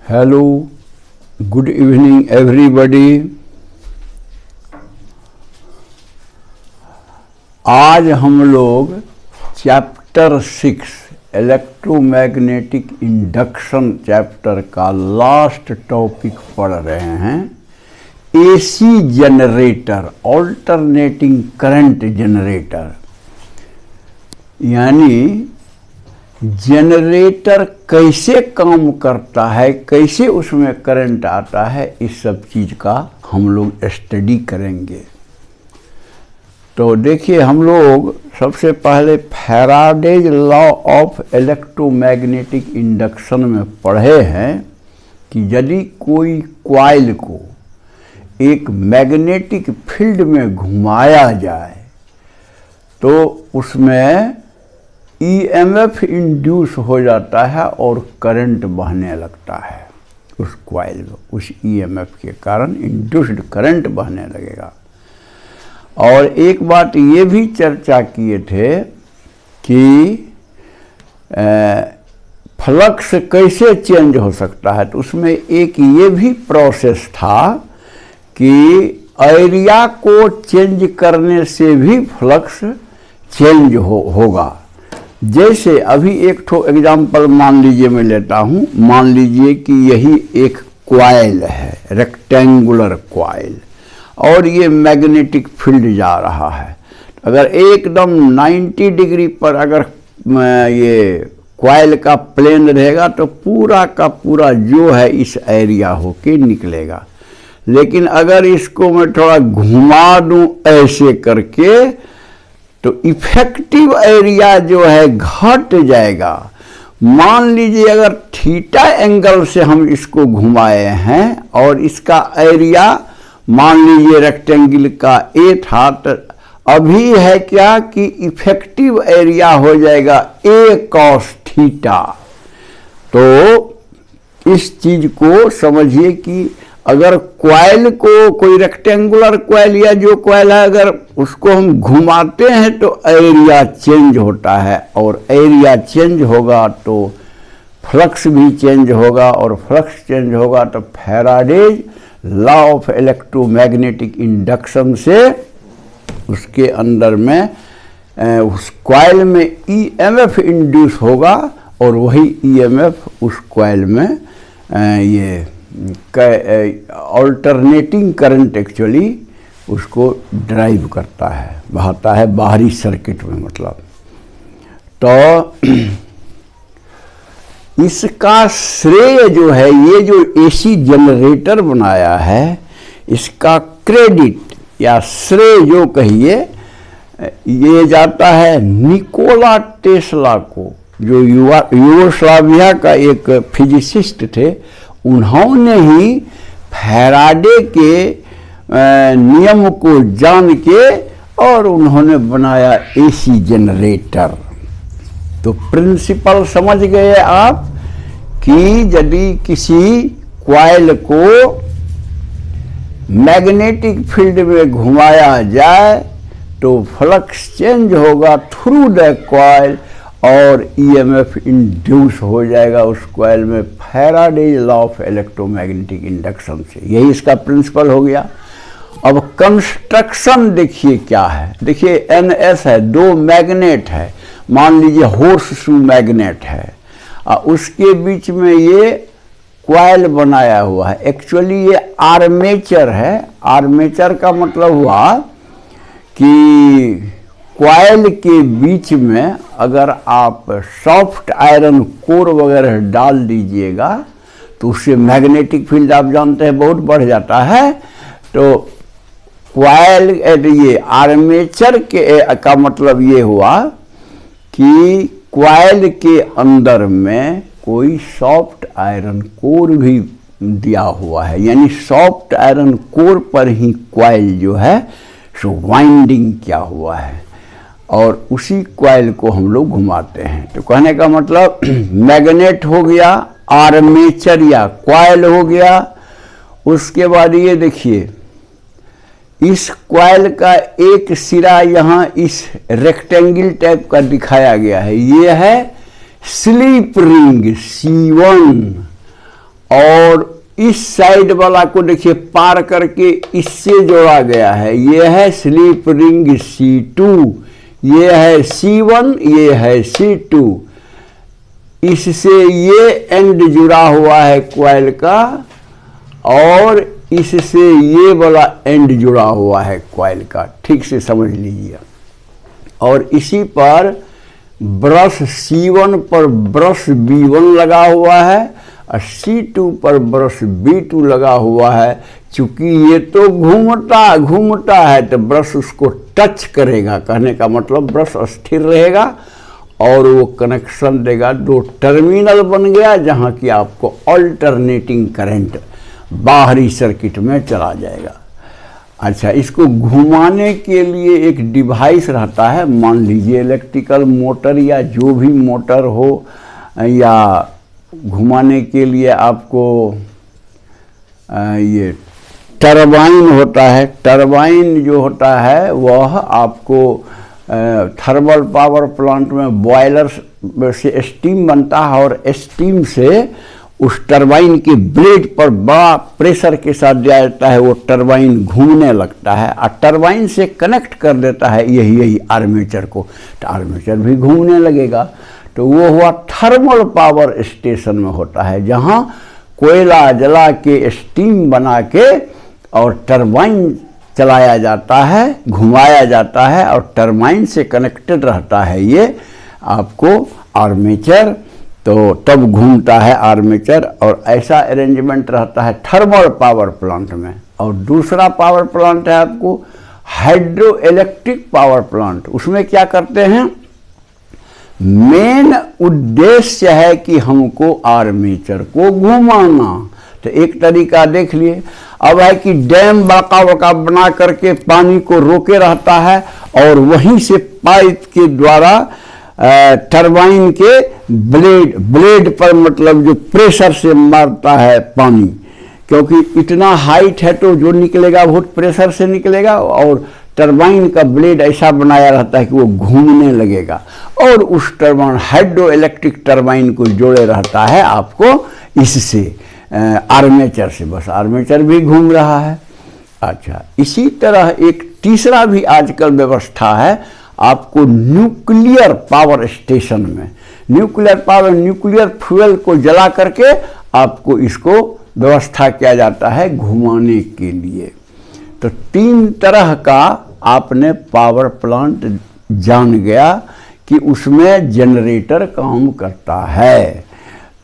Hello, good evening everybody. आज हम लोग चैप्टर 6 इलेक्ट्रोमैग्नेटिक इंडक्शन चैप्टर का लास्ट टॉपिक पढ़ रहे हैं। AC generator, alternating current generator, यानी जनरेटर कैसे काम करता है, कैसे उसमें करंट आता है, इस सब चीज़ का हम लोग स्टडी करेंगे। तो देखिए, हम लोग सबसे पहले Faraday's law of electromagnetic induction में पढ़े हैं कि यदि कोई कॉइल को एक मैग्नेटिक फील्ड में घुमाया जाए तो उसमें ईएमएफ इंड्यूस हो जाता है और करंट बहने लगता है। उस कॉइल में उस ईएमएफ के कारण इंड्यूस्ड करंट बहने लगेगा। और एक बात ये भी चर्चा किए थे कि फ्लक्स कैसे चेंज हो सकता है, तो उसमें एक ये भी प्रोसेस था कि एरिया को चेंज करने से भी फ्लक्स चेंज होगा। जैसे अभी एक ठो एग्जाम्पल मान लीजिए, मैं लेता हूँ। मान लीजिए कि यही एक कॉइल है, रेक्टेंगुलर कॉइल, और ये मैग्नेटिक फील्ड जा रहा है। अगर एकदम 90 डिग्री पर अगर ये कॉइल का प्लेन रहेगा तो पूरा का पूरा जो है इस एरिया होके निकलेगा। लेकिन अगर इसको मैं थोड़ा घुमा दूं ऐसे करके तो इफेक्टिव एरिया जो है घट जाएगा। मान लीजिए अगर थीटा एंगल से हम इसको घुमाए हैं और इसका एरिया मान लीजिए रेक्टेंगल का ए था, तो अभी है क्या कि इफेक्टिव एरिया हो जाएगा ए कॉस थीटा। तो इस चीज को समझिए कि अगर कॉइल को, कोई रेक्टेंगुलर कॉइल या जो कॉइल है, अगर उसको हम घुमाते हैं तो एरिया चेंज होता है, और एरिया चेंज होगा तो फ्लक्स भी चेंज होगा, और फ्लक्स चेंज होगा तो Faraday's law of electromagnetic induction से उसके अंदर में उस कॉइल में ईएमएफ इंड्यूस होगा, और वही ईएमएफ उस कॉइल में ये ऑल्टरनेटिंग करंट एक्चुअली उसको ड्राइव करता है, बहाता है बाहरी सर्किट में। मतलब तो इसका श्रेय जो है, ये जो एसी जनरेटर बनाया है, इसका क्रेडिट या श्रेय जो कहिए, ये जाता है निकोला टेस्ला को, जो यूगोस्लाविया का एक फिजिसिस्ट थे। उन्होंने ही फैराडे के नियम को जान के और उन्होंने बनाया एसी जनरेटर। तो प्रिंसिपल समझ गए आप कि यदि किसी कॉइल को मैग्नेटिक फील्ड में घुमाया जाए तो फ्लक्स चेंज होगा थ्रू द कॉइल, और ईएमएफ इंड्यूस हो जाएगा उस कॉइल में Faraday's law of electromagnetic induction से। यही इसका प्रिंसिपल हो गया। अब कंस्ट्रक्शन देखिए क्या है। देखिए एनएस है, दो मैग्नेट है, मान लीजिए हॉर्स शू मैग्नेट है, उसके बीच में ये कॉइल बनाया हुआ है। एक्चुअली ये आर्मेचर है। आर्मेचर का मतलब हुआ कि कॉइल के बीच में अगर आप सॉफ्ट आयरन कोर वगैरह डाल दीजिएगा तो उससे मैग्नेटिक फील्ड आप जानते हैं बहुत बढ़ जाता है। तो कॉइल, ये आर्मेचर के का मतलब ये हुआ कि कॉइल के अंदर में कोई सॉफ्ट आयरन कोर भी दिया हुआ है, यानी सॉफ्ट आयरन कोर पर ही कॉइल जो है सो वाइंडिंग किया हुआ है, और उसी कॉइल को हम लोग घुमाते हैं। तो कहने का मतलब मैग्नेट हो गया, आर्मेचर या कॉइल हो गया। उसके बाद ये देखिए, इस कॉइल का एक सिरा यहाँ इस रेक्टेंगल टाइप का दिखाया गया है, ये है स्लिप रिंग C1, और इस साइड वाला को देखिए पार करके इससे जोड़ा गया है। ये है स्लिप रिंग C2, ये है C1, ये है C2। इससे ये एंड जुड़ा हुआ है कॉइल का और इससे ये वाला एंड जुड़ा हुआ है कॉइल का, ठीक से समझ लीजिए। और इसी पर ब्रश C1 पर ब्रश B1 लगा हुआ है और C2 पर ब्रश B2 लगा हुआ है। चूंकि ये तो घूमता है तो ब्रश उसको टच करेगा, कहने का मतलब ब्रश स्थिर रहेगा और वो कनेक्शन देगा। दो टर्मिनल बन गया जहाँ की आपको अल्टरनेटिंग करंट बाहरी सर्किट में चला जाएगा। अच्छा, इसको घुमाने के लिए एक डिवाइस रहता है, मान लीजिए इलेक्ट्रिकल मोटर या जो भी मोटर हो, या घुमाने के लिए आपको ये टरबाइन होता है। टरबाइन जो होता है वह आपको थर्मल पावर प्लांट में बॉयलर से स्टीम बनता है और स्टीम से उस टरबाइन के ब्लेड पर बड़ा प्रेशर के साथ दिया जाता है, वो टरबाइन घूमने लगता है और टरबाइन से कनेक्ट कर देता है यही आर्मेचर को, तो आर्मेचर भी घूमने लगेगा। तो वो हुआ थर्मल पावर स्टेशन में होता है, जहाँ कोयला जला के स्टीम बना के और टरबाइन चलाया जाता है, घुमाया जाता है और टरबाइन से कनेक्टेड रहता है ये आपको आर्मेचर, तो तब घूमता है आर्मेचर। और ऐसा अरेंजमेंट रहता है थर्मल पावर प्लांट में। और दूसरा पावर प्लांट है आपको हाइड्रो इलेक्ट्रिक पावर प्लांट। उसमें क्या करते हैं, मेन उद्देश्य है कि हमको आर्मेचर को घुमाना। तो एक तरीका देख लिए, अब है कि डैम बड़का बना करके पानी को रोके रहता है और वहीं से पाइप के द्वारा टरबाइन के ब्लेड पर, मतलब जो प्रेशर से मारता है पानी, क्योंकि इतना हाइट है तो जो निकलेगा बहुत प्रेशर से निकलेगा और टरबाइन का ब्लेड ऐसा बनाया रहता है कि वो घूमने लगेगा और उस टरबाइन हाइड्रो इलेक्ट्रिक टरबाइन को जोड़े रहता है आपको इससे आर्मेचर से, बस आर्मेचर भी घूम रहा है। अच्छा, इसी तरह एक तीसरा भी आजकल व्यवस्था है आपको न्यूक्लियर पावर स्टेशन में। न्यूक्लियर फ्यूल को जला करके आपको इसको व्यवस्था किया जाता है घुमाने के लिए। तो 3 तरह का आपने पावर प्लांट जान गया कि उसमें जनरेटर काम करता है।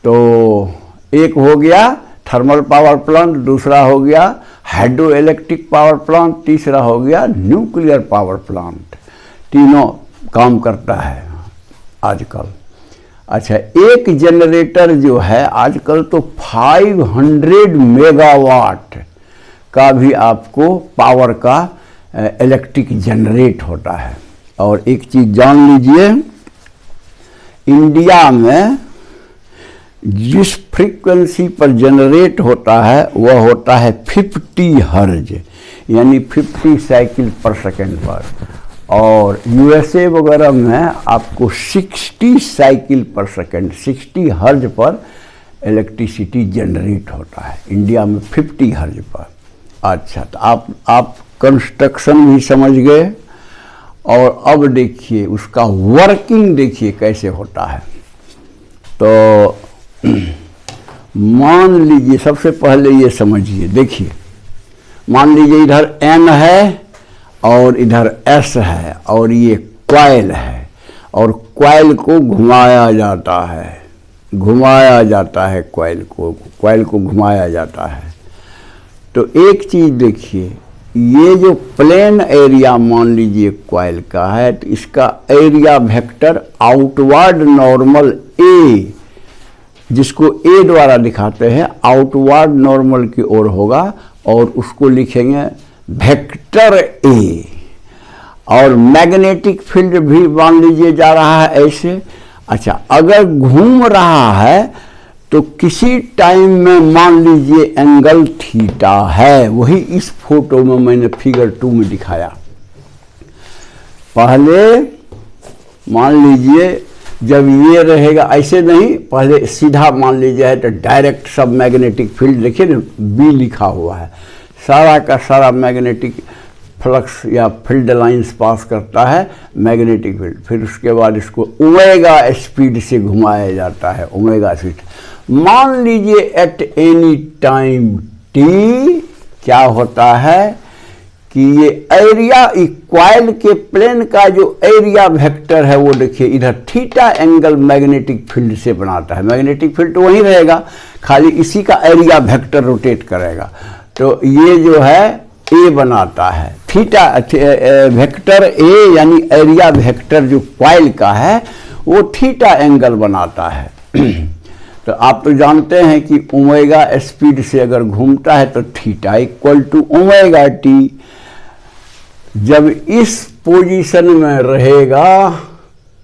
तो एक हो गया थर्मल पावर प्लांट, दूसरा हो गया हाइड्रो इलेक्ट्रिक पावर प्लांट, तीसरा हो गया न्यूक्लियर पावर प्लांट। तीनों काम करता है आजकल। अच्छा, एक जनरेटर जो है आजकल तो 500 मेगावाट का भी आपको पावर का इलेक्ट्रिक जनरेट होता है। और एक चीज़ जान लीजिए, इंडिया में जिस फ्रीक्वेंसी पर जनरेट होता है वह होता है 50 हर्ज, यानी 50 साइकिल पर सेकेंड पर, और यूएसए वगैरह में आपको 60 साइकिल पर सेकेंड, 60 हर्ज पर इलेक्ट्रिसिटी जनरेट होता है। इंडिया में 50 हर्ज पर। अच्छा, तो आप कंस्ट्रक्शन भी समझ गए और अब देखिए उसका वर्किंग देखिए कैसे होता है। तो मान लीजिए सबसे पहले ये समझिए, देखिए मान लीजिए इधर N है और इधर S है और ये कॉइल है और कॉइल को घुमाया जाता है, कॉइल को घुमाया जाता है। तो एक चीज़ देखिए, ये जो प्लेन एरिया मान लीजिए कॉइल का है तो इसका area vector outward normal A, जिसको A द्वारा दिखाते हैं, आउटवर्ड नॉर्मल की ओर होगा और उसको लिखेंगे वेक्टर A। और मैग्नेटिक फील्ड भी मान लीजिए जा रहा है ऐसे। अच्छा, अगर घूम रहा है तो किसी टाइम में मान लीजिए एंगल थीटा है, वही इस फोटो में मैंने फिगर 2 में दिखाया। पहले मान लीजिए जब ये रहेगा ऐसे नहीं, पहले सीधा मान लीजिए है तो डायरेक्ट सब मैग्नेटिक फील्ड, देखिए ना बी लिखा हुआ है, सारा का सारा मैग्नेटिक फ्लक्स या फील्ड लाइंस पास करता है मैग्नेटिक फील्ड। फिर उसके बाद इसको ओमेगा स्पीड से घुमाया जाता है, ओमेगा स्पीड। मान लीजिए एट एनी टाइम टी क्या होता है कि ये एरिया कॉइल के प्लेन का जो एरिया वेक्टर है वो देखिए इधर थीटा एंगल मैग्नेटिक फील्ड से बनाता है। मैग्नेटिक फील्ड तो वहीं रहेगा, खाली इसी का एरिया वेक्टर रोटेट करेगा। तो ये जो है ए बनाता है, थीटा वेक्टर ए यानी एरिया वेक्टर जो कॉइल का है वो थीटा एंगल बनाता है। तो आप तो जानते हैं कि ओमेगा स्पीड से अगर घूमता है तो theta equal to omega t. जब इस पोजीशन में रहेगा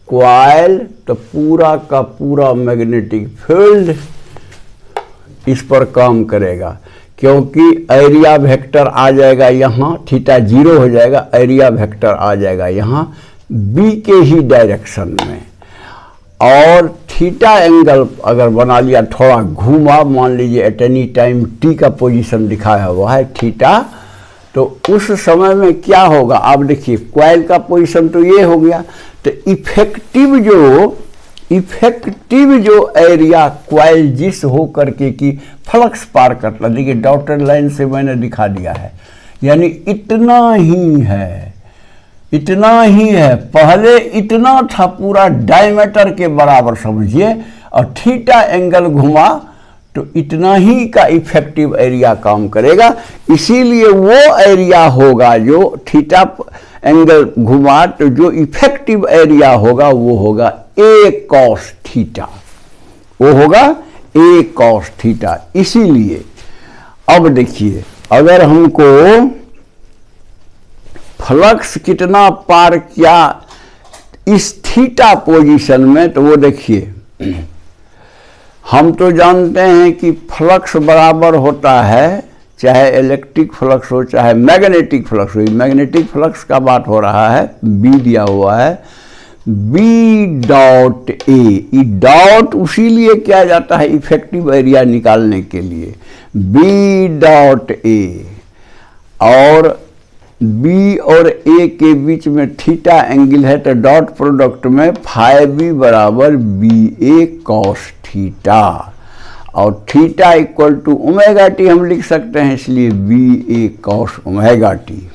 कॉइल तो पूरा का पूरा मैग्नेटिक फील्ड इस पर काम करेगा, क्योंकि एरिया वेक्टर आ जाएगा यहाँ, थीटा 0 हो जाएगा, एरिया वेक्टर आ जाएगा यहाँ बी के ही डायरेक्शन में। और थीटा एंगल अगर बना लिया, थोड़ा घूमा, मान लीजिए एट एनी टाइम टी का पोजीशन दिखाया हुआ है थीटा, तो उस समय में क्या होगा आप देखिए, कॉइल का पोजीशन तो ये हो गया, तो इफेक्टिव जो एरिया कॉइल जिस हो करके कि फ्लक्स पार करता, देखिए डॉटेड लाइन से मैंने दिखा दिया है, यानी इतना ही है। पहले इतना था, पूरा डायमीटर के बराबर समझिए, और थीटा एंगल घुमा तो इतना ही का इफेक्टिव एरिया काम करेगा। इसीलिए वो एरिया होगा जो थीटा एंगल घुमा तो जो इफेक्टिव एरिया होगा वो होगा ए कॉस थीटा, वो होगा ए कॉस थीटा। इसीलिए अब देखिए, अगर हमको फ्लक्स कितना पार किया इस थीटा पोजीशन में, तो वो देखिए हम तो जानते हैं कि फ्लक्स बराबर होता है, चाहे इलेक्ट्रिक फ्लक्स हो चाहे मैग्नेटिक फ्लक्स हो। मैग्नेटिक फ्लक्स का बात हो रहा है, बी दिया हुआ है, बी डॉट ए। डॉट उसीलिए किया जाता है इफेक्टिव एरिया निकालने के लिए, बी डॉट ए। और बी और ए के बीच में थीटा एंगल है, तो डॉट प्रोडक्ट में फाई बी बराबर बी ए कॉस थीटा, और theta equal to omega t हम लिख सकते हैं, इसलिए B A cos omega t.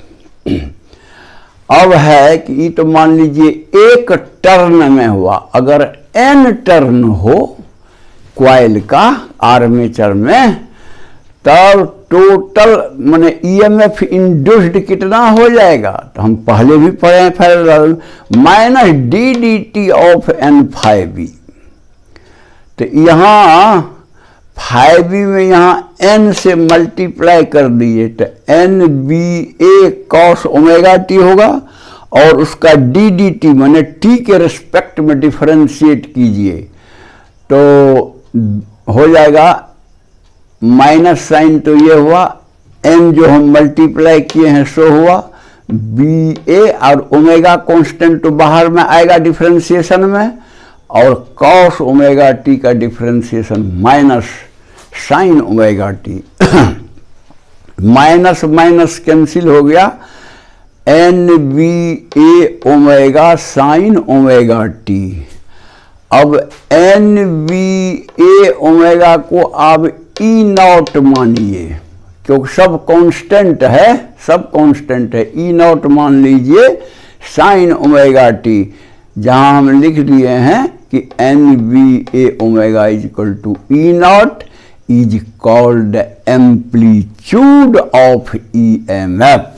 अब है कि ये तो मान लीजिए एक टर्न में हुआ, अगर एन टर्न हो कॉइल का आर्मेचर में, तब टोटल माने ईएमएफ इंड्यूस्ड कितना हो जाएगा, तो हम पहले भी पढ़े हैं, फिर minus d d t of n phi B. तो यहाँ फाई बी में यहाँ एन से मल्टीप्लाई कर दिए तो N B A cos omega T होगा, और उसका डी डी टी माने टी के रिस्पेक्ट में डिफरेंशिएट कीजिए तो हो जाएगा माइनस साइन, तो ये हुआ एन जो हम मल्टीप्लाई किए हैं सो हुआ बी ए, और ओमेगा कांस्टेंट तो बाहर में आएगा डिफरेंशिएशन में, और कॉस ओमेगा टी का differentiation minus sign omega T. Minus minus cancel हो गया, N B A omega sine omega t. अब एन बी ए ओमेगा को आप ई नॉट मानिए, क्योंकि सब कांस्टेंट है, ई नॉट मान लीजिए साइन ओमेगा टी, जहां हम लिख दिए हैं कि n B A omega is equal to E naught is called amplitude of EMF.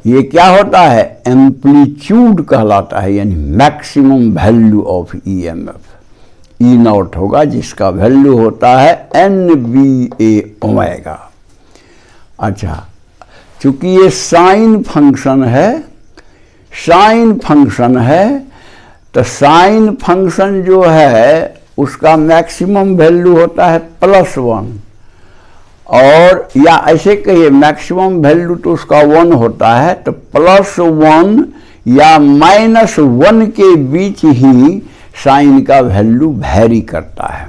ये क्या होता है, एम्पलीट्यूड कहलाता है, यानी maximum value of EMF. E naught होगा जिसका वैल्यू होता है एन बी ए ओमेगा। अच्छा, चूंकि ये साइन फंक्शन है, तो साइन फंक्शन जो है उसका मैक्सिमम वैल्यू होता है +1, और या ऐसे कहिए मैक्सिमम वैल्यू तो उसका 1 होता है, तो +1 या -1 के बीच ही साइन का वैल्यू वैरी करता है।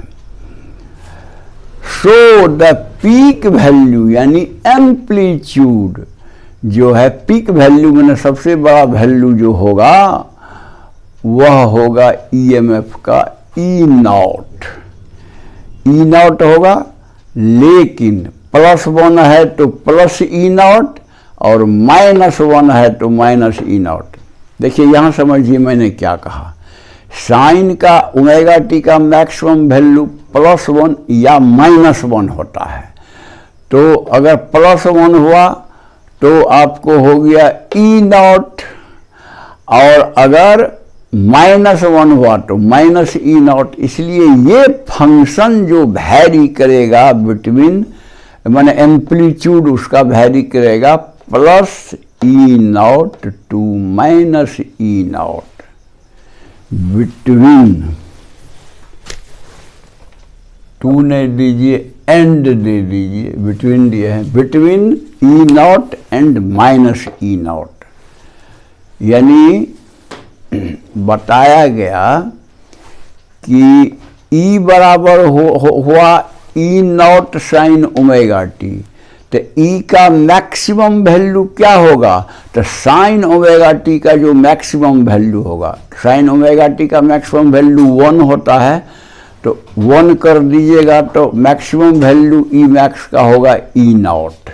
सो द पीक वैल्यू यानी एम्पलीट्यूड जो है, पीक वैल्यू में सबसे बड़ा वैल्यू जो होगा वह होगा ईएमएफ का ई नॉट। ई नॉट होगा, लेकिन +1 है तो प्लस ई नॉट और -1 है तो माइनस ई नॉट। देखिए यहाँ समझिए मैंने क्या कहा, साइन का ओमेगा टी का मैक्सिमम वैल्यू +1 या -1 होता है। तो अगर +1 हुआ तो आपको हो गया ई नॉट, और अगर -1 हुआ तो माइनस ई नॉट। इसलिए ये फंक्शन जो वैरी करेगा बिटवीन, माने एम्पलीट्यूड उसका वैरी करेगा plus E naught to minus E naught, between, टू ने दीजिए एंड दे दीजिए, बिटवीन दिए हैं, between E naught and minus E naught. यानी बताया गया कि ई बराबर हुआ E naught sine omega t, तो ई का मैक्सिमम वैल्यू क्या होगा, तो साइन ओमेगा टी का जो मैक्सिमम वैल्यू होगा, साइन ओमेगा टी का मैक्सिमम वैल्यू 1 होता है, तो 1 कर दीजिएगा तो मैक्सिमम वैल्यू ई मैक्स का होगा ई नॉट।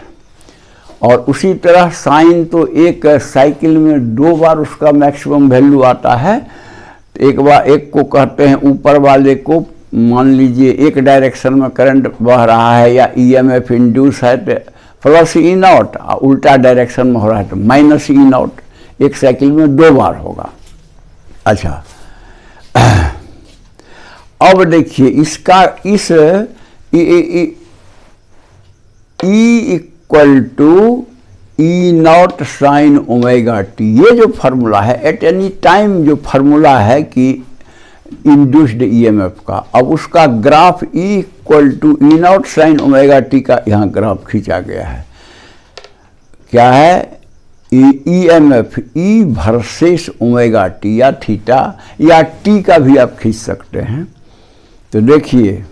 और उसी तरह साइन तो एक साइकिल में 2 बार उसका मैक्सिमम वैल्यू आता है। तो एक बार एक को कहते हैं ऊपर वाले को, मान लीजिए एक डायरेक्शन में करंट बह रहा है या ईएमएफ इंड्यूस है तो प्लस ई नॉट, उल्टा डायरेक्शन में हो रहा है तो माइनस ई नॉट। एक साइकिल में 2 बार होगा। अच्छा, अब देखिए इसका इस E equal to E naught sine omega t, ये जो फार्मूला है एट एनी टाइम, जो फार्मूला है कि इंड्यूस्ड ईएमएफ का, अब उसका graph E equal to E naught sine omega t का यहाँ ग्राफ खींचा गया है। क्या है, ईएमएफ ई वर्सेस ओमेगा टी या थीटा या टी का भी आप खींच सकते हैं। तो देखिए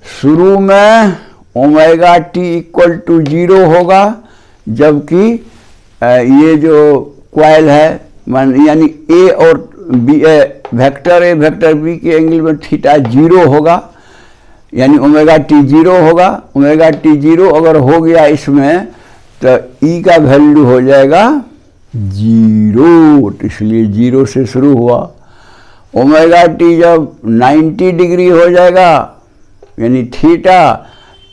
शुरू में ओमेगा टी इक्वल टू 0 होगा, जबकि ये जो कॉइल है यानी ए और B, vector A vector B के एंगल में थीटा 0 होगा, यानी ओमेगा टी 0 होगा। ओमेगा टी 0 अगर हो गया इसमें तो ई का वैल्यू हो जाएगा 0, तो इसलिए 0 से शुरू हुआ। ओमेगा टी जब 90 डिग्री हो जाएगा यानी थीटा,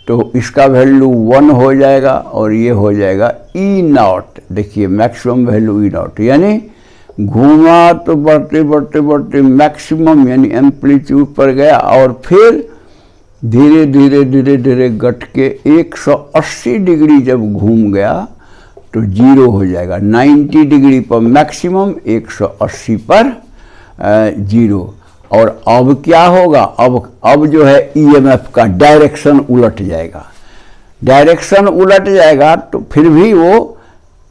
तो इसका वैल्यू 1 हो जाएगा और ये हो जाएगा ई नॉट। देखिए मैक्सिमम वैल्यू ई नॉट, यानी घूमा तो बढ़ते बढ़ते बढ़ते मैक्सिमम यानी एम्पलीट्यूड पर गया और फिर धीरे धीरे धीरे धीरे घट के 180 डिग्री जब घूम गया तो 0 हो जाएगा। 90 डिग्री पर मैक्सिमम, 180 पर 0। और अब क्या होगा, अब जो है ईएमएफ का डायरेक्शन उलट जाएगा। डायरेक्शन उलट जाएगा तो फिर भी वो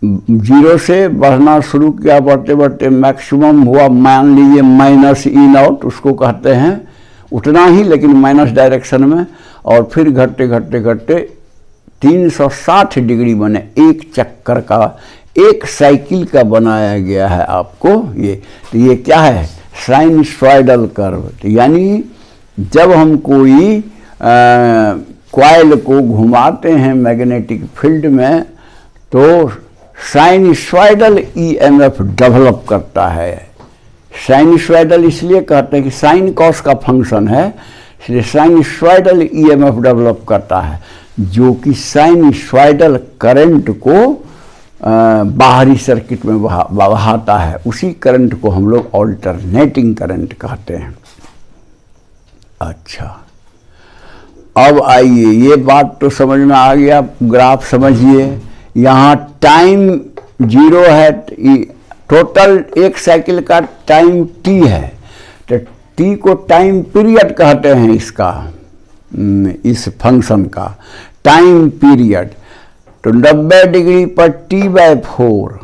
0 से बढ़ना शुरू किया, बढ़ते बढ़ते मैक्सिमम हुआ, मान लीजिए माइनस ई नॉट उसको कहते हैं, उतना ही लेकिन माइनस डायरेक्शन में, और फिर घटते घटते घटते 360 डिग्री बने, एक चक्कर का, एक साइकिल का बनाया गया है आपको ये। तो ये क्या है, साइनसॉइडल कर्व। तो यानी जब हम कोई कॉइल को घुमाते हैं मैग्नेटिक फील्ड में तो साइनसॉइडल ईएमएफ डेवलप करता है। साइनसॉइडल इसलिए कहते हैं कि साइन कॉस का फंक्शन है, इसलिए साइनसॉइडल ईएमएफ डेवलप करता है, जो कि साइनसॉइडल करंट को बाहरी सर्किट में बहाता है। उसी करंट को हम लोग ऑल्टरनेटिंग करंट कहते हैं। अच्छा, अब आइए, ये बात तो समझ में आ गया, ग्राफ समझिए। यहाँ टाइम 0 है, टोटल एक साइकिल का टाइम t है, तो t को टाइम पीरियड कहते हैं इसका, इस फंक्शन का टाइम पीरियड। तो 90 डिग्री पर t/4,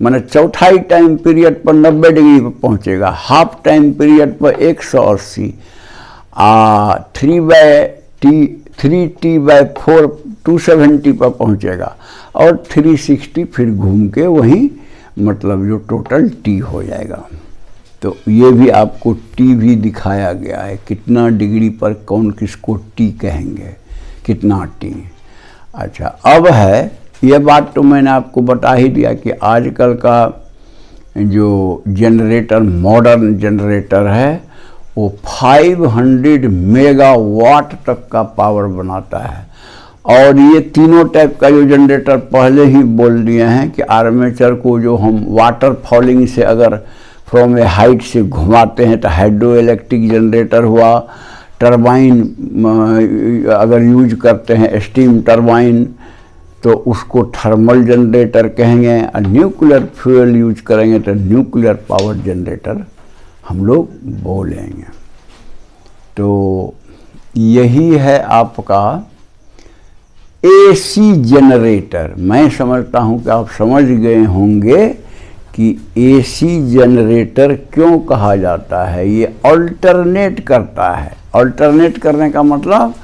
माने चौथाई टाइम पीरियड पर 90 डिग्री पर पहुंचेगा, हाफ टाइम पीरियड पर 180, 3t/4 270 पर पहुंचेगा, और 360 फिर घूम के वहीं मतलब जो टोटल टी हो जाएगा। तो ये भी आपको टी भी दिखाया गया है, कितना डिग्री पर कौन किसको टी कहेंगे, कितना टी। अच्छा, अब है ये बात तो मैंने आपको बता ही दिया कि आजकल का जो जनरेटर, मॉडर्न जनरेटर है, वो 500 मेगावाट तक का पावर बनाता है। और ये तीनों टाइप का जो जनरेटर पहले ही बोल दिए हैं कि आर्मेचर को जो हम वाटर फॉलिंग से अगर फ्रॉम ए हाइट से घुमाते हैं तो हाइड्रो इलेक्ट्रिक जनरेटर हुआ, टरबाइन अगर यूज करते हैं स्टीम टरबाइन तो उसको थर्मल जनरेटर कहेंगे, और न्यूक्लियर फ्यूल यूज करेंगे तो न्यूक्लियर पावर जनरेटर हम लोग बोलेंगे। तो यही है आपका एसी जनरेटर। मैं समझता हूं कि आप समझ गए होंगे कि एसी जनरेटर क्यों कहा जाता है। ये अल्टरनेट करता है। अल्टरनेट करने का मतलब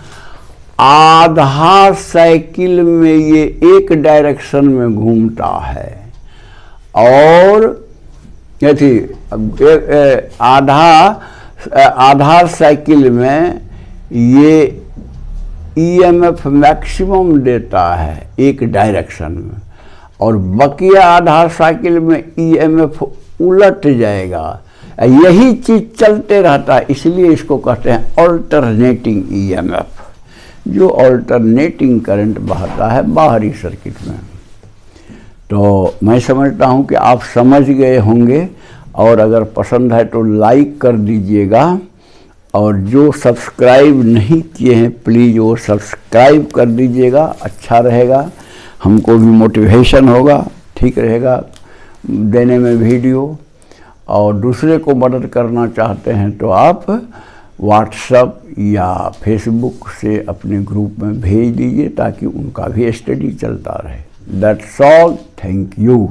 आधा साइकिल में ये एक डायरेक्शन में घूमता है, और आधा साइकिल में ये ईएमएफ मैक्सिमम देता है एक डायरेक्शन में, और बकिया आधा साइकिल में ईएमएफ उलट जाएगा। यही चीज चलते रहता है, इसलिए इसको कहते हैं अल्टरनेटिंग ईएमएफ, जो अल्टरनेटिंग करंट बहता है बाहरी सर्किट में। तो मैं समझता हूं कि आप समझ गए होंगे, और अगर पसंद है तो लाइक कर दीजिएगा, और जो सब्सक्राइब नहीं किए हैं प्लीज़ वो सब्सक्राइब कर दीजिएगा, अच्छा रहेगा, हमको भी मोटिवेशन होगा, ठीक रहेगा देने में वीडियो। और दूसरे को मदद करना चाहते हैं तो आप व्हाट्सएप या फेसबुक से अपने ग्रुप में भेज दीजिए ताकि उनका भी स्टडी चलता रहे। That's all, thank you.